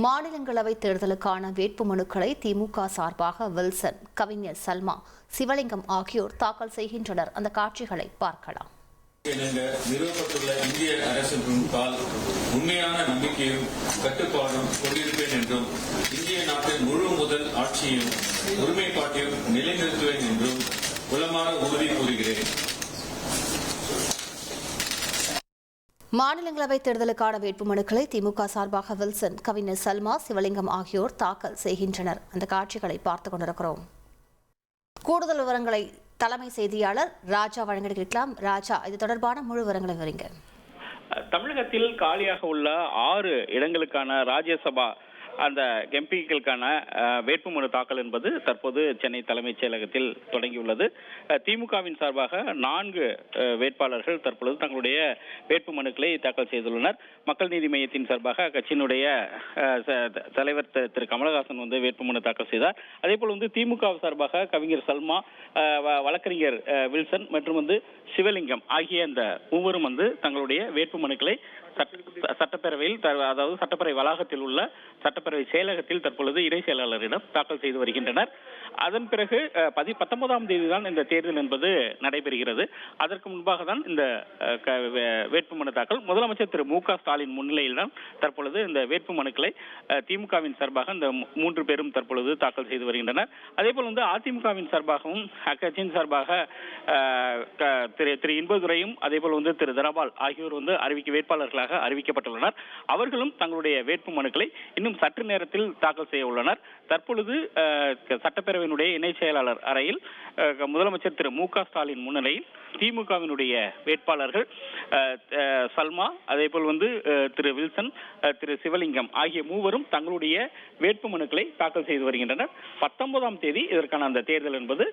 மாநிலங்களவை தேர்தலுக்கான வேட்புமனுக்களை திமுக சார்பாக வில்சன், கவிஞர் சல்மா, சிவலிங்கம் ஆகியோர் தாக்கல் செய்கின்றனர். அந்த காட்சிகளை பார்க்கலாம். நிறுவப்பட்டுள்ள இந்திய அரசின் பால் உண்மையான நம்பிக்கையும் கட்டுப்பாடும் கொண்டிருப்பேன் என்றும் இந்திய நாட்டின் முழு முதல் ஆட்சியும் ஒருமைப்பாட்டையும் நிலைநிறுத்துவேன் என்றும் உளமாற உறுதி கூறுகிறேன். மாநிலங்களவை தேர்தலுக்கான வேட்புமனுக்களை திமுக சார்பாக வில்சன், கவிஞர் சல்மா, சிவலிங்கம் ஆகியோர் தாக்கல் செய்கின்றனர். அந்த காட்சிகளை பார்த்துக் கொண்டிருக்கிறோம். கூடுதல் விவரங்களை தலைமை செய்தியாளர் ராஜா வழங்கியிருக்கலாம். ராஜா, இது தொடர்பான முழு விவரங்களை விவரிங்க. தமிழகத்தில் காலியாக உள்ள 6 இடங்களுக்கான ராஜ்யசபா அந்த எம்பிக்களுக்கான வேட்புமனு தாக்கல் என்பது தற்போது சென்னை தலைமைச் செயலகத்தில் தொடங்கியுள்ளது. திமுகவின் சார்பாக 4 வேட்பாளர்கள் தற்பொழுது தங்களுடைய வேட்புமனுக்களை தாக்கல் செய்துள்ளனர். மக்கள் நீதி மையத்தின் சார்பாக அக்கட்சியினுடைய தலைவர் திரு கமலஹாசன் வேட்புமனு தாக்கல் செய்தார். அதேபோல் திமுக சார்பாக கவிஞர் சல்மா, வழக்கறிஞர் வில்சன் மற்றும் சிவலிங்கம் ஆகிய அந்த மூவரும் தங்களுடைய வேட்புமனுக்களை சட்டப்பேரவையில், அதாவது சட்டப்பேரவை வளாகத்தில் உள்ள சட்டப்பேரவை செயலகத்தில் தற்பொழுது இணை செயலாளரிடம் தாக்கல் செய்து வருகின்றனர். அதன் பிறகு 19ஆம் தேதி தான் இந்த தேர்தல் என்பது நடைபெறுகிறது. அதற்கு முன்பாக தான் இந்த வேட்புமனு தாக்கல். முதலமைச்சர் திரு மு க ஸ்டாலின் முன்னிலையில் தான் தற்பொழுது இந்த வேட்புமனுக்களை திமுகவின் சார்பாக இந்த 3 பேரும் தற்பொழுது தாக்கல் செய்து வருகின்றனர். அதேபோல் அதிமுகவின் சார்பாகவும் அக்கட்சியின் சார்பாக திரு இன்பதுரையும் அதேபோல் திரு தனபால் ஆகியோர் வேட்பாளர்களாக அறிவிக்கப்பட்டுள்ளனர். அவர்களும் தங்களுடைய வேட்புமனுக்களை இன்னும் சற்று நேரத்தில் தாக்கல் செய்ய உள்ளனர். தற்பொழுது சட்டப்பேரவையினுடைய இணை செயலாளர் அறையில் முதலமைச்சர் திரு மு க ஸ்டாலின் முன்னிலையில் திமுகவினுடைய வேட்பாளர்கள் சல்மா, அதேபோல் திரு வில்சன், திரு சிவலிங்கம் ஆகிய மூவரும் தங்களுடைய வேட்புமனுக்களை தாக்கல் செய்து வருகின்றனர். 19ஆம் தேதி இதற்கான அந்த தேர்தல் என்பது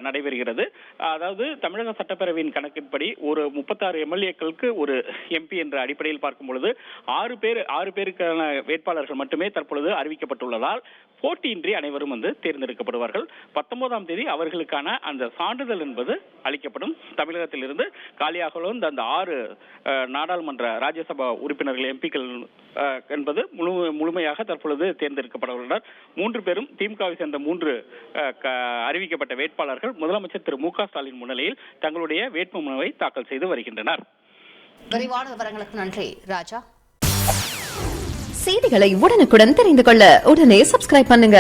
நடைபெறுகிறது. அதாவது தமிழக சட்டப்பேரவையின் கணக்கின்படி ஒரு 36 எம்எல்ஏக்களுக்கு ஒரு எம்பி என்ற அடிப்படையில் பார்க்கும் பொழுது 6 பேருக்கான வேட்பாளர்கள் மட்டுமே தற்பொழுது அறிவிக்கப்பட்டுள்ளதால் போட்டியின்றி அனைவரும் தேர்ந்தெடுக்கப்படுவார்கள். 19ஆம் தேதி அவர்களுக்கான அந்த சான்றிதழ் என்பது அளிக்கப்படும். தமிழகத்திலிருந்து காலியாக உள்ள அந்த 6 நாடாளுமன்ற ராஜ்யசபா உறுப்பினர்கள் எம்பிக்கள் என்பது முழுமையாக தற்பொழுது தேர்ந்தெடுக்கப்பட உள்ளனர். 3 பேரும் திமுகவை சேர்ந்த 3 அறிவிக்கப்பட்ட வேட்பாளர்கள் முதலமைச்சர் திரு மு க ஸ்டாலின் முன்னிலையில் தங்களுடைய வேட்புமனுவை தாக்கல் செய்து வருகின்றனர். விரிவான விவரங்களுக்கு நன்றி ராஜா. செய்திகளை உடனுக்குடன் தெரிந்து கொள்ள உடனே சப்ஸ்கிரைப் பண்ணுங்க.